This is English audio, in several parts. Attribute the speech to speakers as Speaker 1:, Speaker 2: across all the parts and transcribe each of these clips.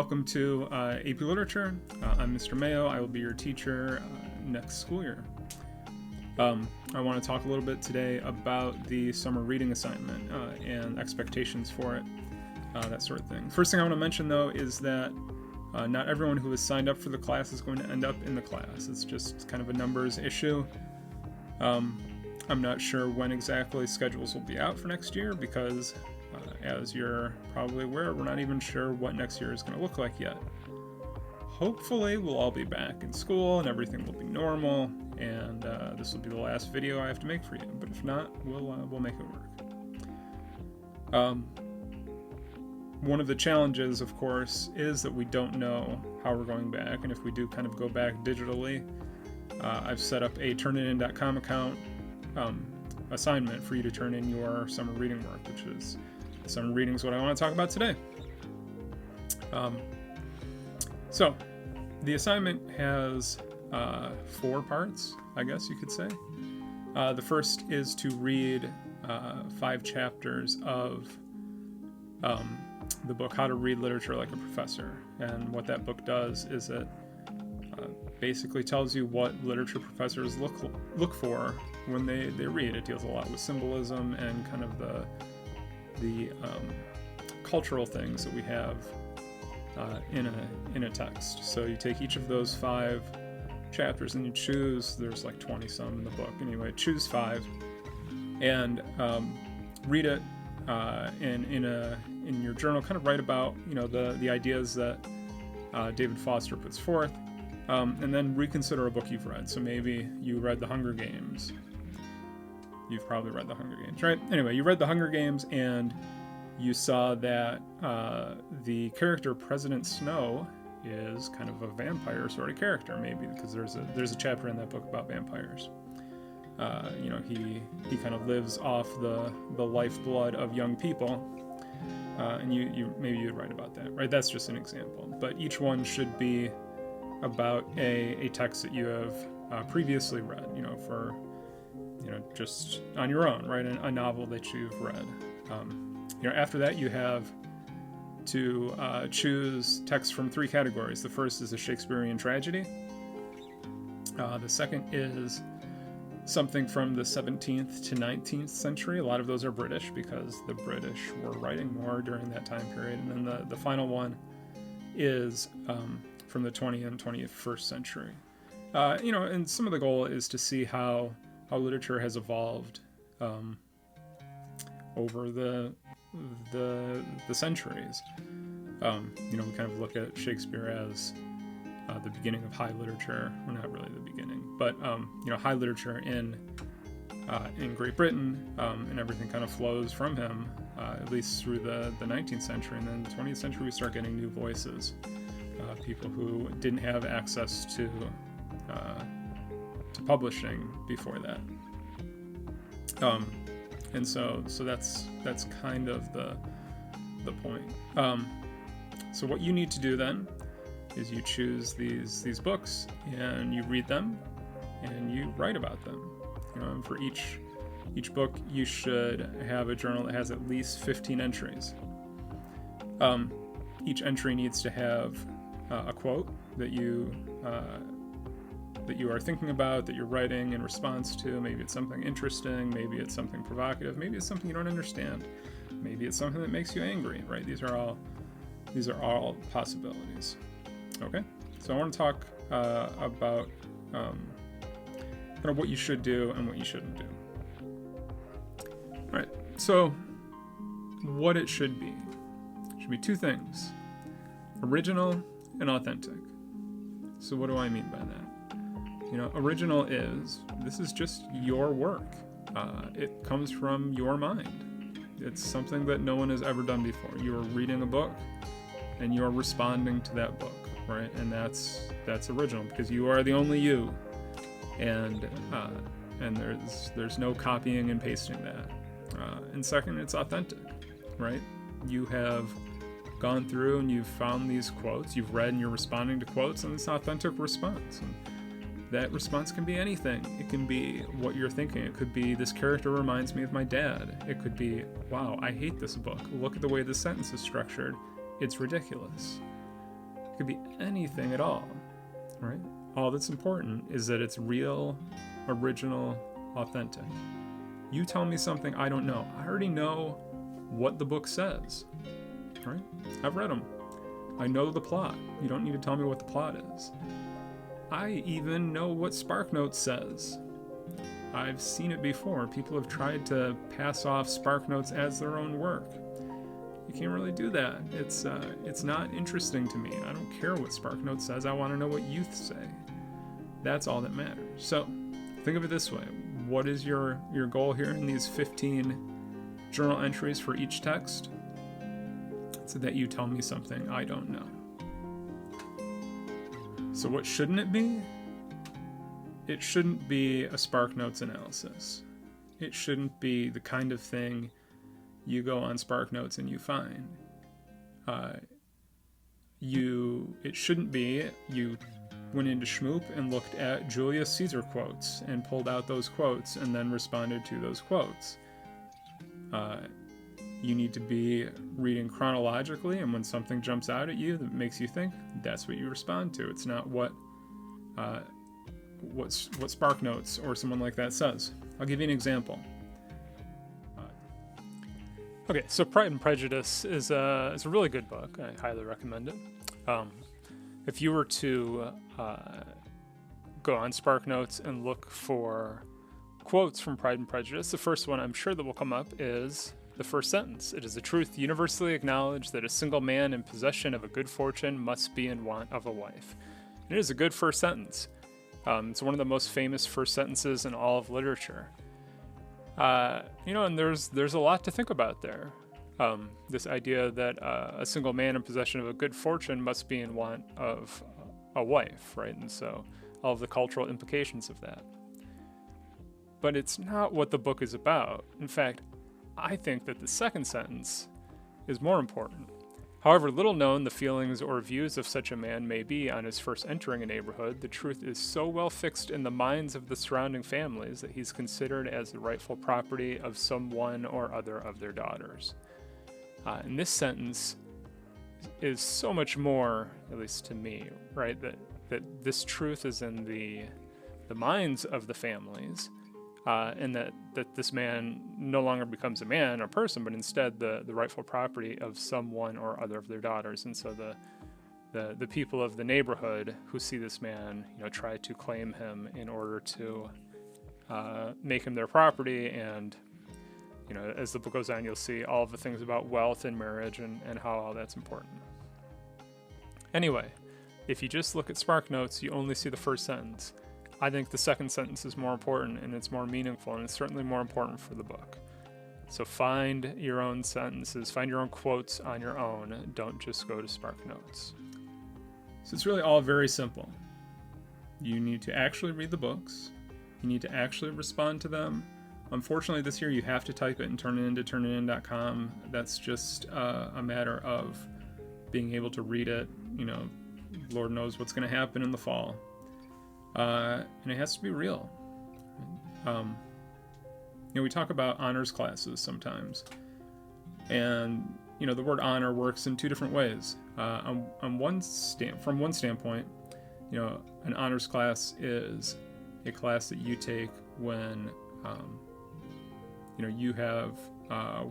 Speaker 1: welcome to AP Literature. I'm Mr. Mayo. I will be your teacher next school year. I want to talk a little bit today about the summer reading assignment and expectations for it, that sort of thing. First thing I want to mention, though, is that not everyone who has signed up for the class is going to end up in the class. It's just kind of a numbers issue. I'm not sure when exactly schedules will be out for next year because, as you're probably aware, we're not even sure what next year is going to look like yet. Hopefully we'll all be back in school and everything will be normal, and this will be the last video I have to make for you. But if not, we'll make it work. One of the challenges, of course, is that we don't know how we're going back, and if we do kind of go back digitally, I've set up a turnitin.com account assignment for you to turn in your summer reading work, which is summer reading is what I want to talk about today. So the assignment has 4 parts, I guess you could say. The first is to read 5 chapters of the book How to Read Literature Like a Professor. And what that book does is it basically tells you what literature professors look for when they read. It deals a lot with symbolism and kind of the cultural things that we have in a text. So you take each of those 5 chapters and you choose, there's like 20 some in the book anyway, choose 5 and read it in your journal, kind of write about the ideas that David Foster puts forth, and then reconsider a book you've read. So maybe you read The Hunger Games. You've probably read The Hunger Games, right? Anyway, you read The Hunger Games and you saw that the character President Snow is kind of a vampire sort of character, maybe because there's a chapter in that book about vampires. He kind of lives off the lifeblood of young people, and you maybe you'd write about that, right? That's just an example, but each one should be about a text that you have previously read, for just on your own, right? A novel that you've read. After that, you have to choose text from 3 categories. The first is a Shakespearean tragedy. The second is something from the 17th to 19th century. A lot of those are British because the British were writing more during that time period. And then the final one is from the 20th and 21st century. And some of the goal is to see how literature has evolved over the centuries. We kind of look at Shakespeare as the beginning of high literature. Well, not really the beginning, but high literature in Great Britain, and everything kind of flows from him, at least through the 19th century. And then the 20th century, we start getting new voices, people who didn't have access to publishing before that. And so that's kind of the point. So what you need to do then is you choose these books and you read them and you write about them. And for each book you should have a journal that has at least 15 entries. Each entry needs to have a quote that you are thinking about, that you're writing in response to. Maybe it's something interesting, maybe it's something provocative, maybe it's something you don't understand, maybe it's something that makes you angry, right? These are all possibilities. Okay, so I want to talk about kind of what you should do and what you shouldn't do. All right, so what it should be. It should be 2 things: original and authentic. So what do I mean by that? Original this is just your work. It comes from your mind. It's something that no one has ever done before. You are reading a book and you're responding to that book, right? And that's original because you are the only you. And there's no copying and pasting that. And second, it's authentic, right? You have gone through and you've found these quotes, you've read and you're responding to quotes, and it's an authentic response. And that response can be anything. It can be what you're thinking. It could be, this character reminds me of my dad. It could be, wow, I hate this book. Look at the way this sentence is structured. It's ridiculous. could be anything at all, right? All that's important is that it's real, original, authentic. You tell me something I don't know. I already know what the book says, right? I've read them. I know the plot. You don't need to tell me what the plot is. I even know what SparkNotes says. I've seen it before. People have tried to pass off SparkNotes as their own work. You can't really do that. It's not interesting to me. I don't care what SparkNotes says. I want to know what you say. That's all that matters. So think of it this way. What is your goal here in these 15 journal entries for each text? So that you tell me something I don't know. So what shouldn't it be? It shouldn't be a SparkNotes analysis. It shouldn't be the kind of thing you go on SparkNotes and you find. It shouldn't be you went into Schmoop and looked at Julius Caesar quotes and pulled out those quotes and then responded to those quotes. You need to be reading chronologically, and when something jumps out at you that makes you think, that's what you respond to. It's not what SparkNotes or someone like that says. I'll give you an example. Okay, so Pride and Prejudice is a really good book. I highly recommend it. If you were to go on SparkNotes and look for quotes from Pride and Prejudice, the first one I'm sure that will come up is the first sentence. It is a truth universally acknowledged that a single man in possession of a good fortune must be in want of a wife. And it is a good first sentence. It's one of the most famous first sentences in all of literature. And there's a lot to think about there. This idea that a single man in possession of a good fortune must be in want of a wife, right? And so all of the cultural implications of that. But it's not what the book is about. In fact, I think that the second sentence is more important. However little known the feelings or views of such a man may be on his first entering a neighborhood, the truth is so well fixed in the minds of the surrounding families that he's considered as the rightful property of some one or other of their daughters. And this sentence is so much more, at least to me, right, that this truth is in the minds of the families, and that this man no longer becomes a man or person, but instead the rightful property of some one or other of their daughters. And so the people of the neighborhood who see this man, try to claim him in order to make him their property. And as the book goes on, you'll see all of the things about wealth and marriage and how all that's important. Anyway, if you just look at SparkNotes, you only see the first sentence. I think the second sentence is more important, and it's more meaningful, and it's certainly more important for the book. So find your own sentences, find your own quotes on your own. Don't just go to SparkNotes. So it's really all very simple. You need to actually read the books. You need to actually respond to them. Unfortunately, this year you have to type it and turn it into turnitin.com. That's just a matter of being able to read it. Lord knows what's going to happen in the fall. And it has to be real. We talk about honors classes sometimes. And, the word honor works in two different ways. From one standpoint, an honors class is a class that you take when, you have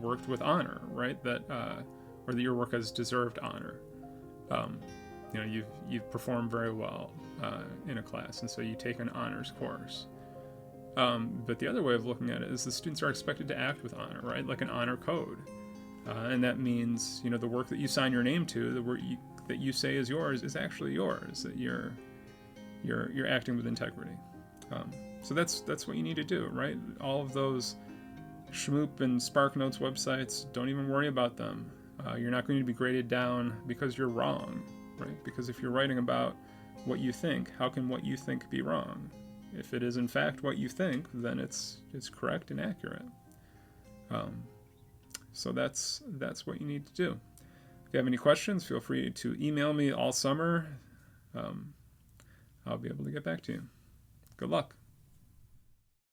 Speaker 1: worked with honor, right? Or that your work has deserved honor. You've performed very well in a class, and so you take an honors course. But the other way of looking at it is the students are expected to act with honor, right? Like an honor code. And that means, the work that you sign your name to, the work that you say is yours, is actually yours, that you're acting with integrity. So that's what you need to do, right? All of those Schmoop and SparkNotes websites, don't even worry about them. You're not going to be graded down because you're wrong, right? Because if you're writing about what you think, how can what you think be wrong? If it is in fact what you think, then it's correct and accurate. So that's what you need to do. If you have any questions, feel free to email me all summer. I'll be able to get back to you. Good luck.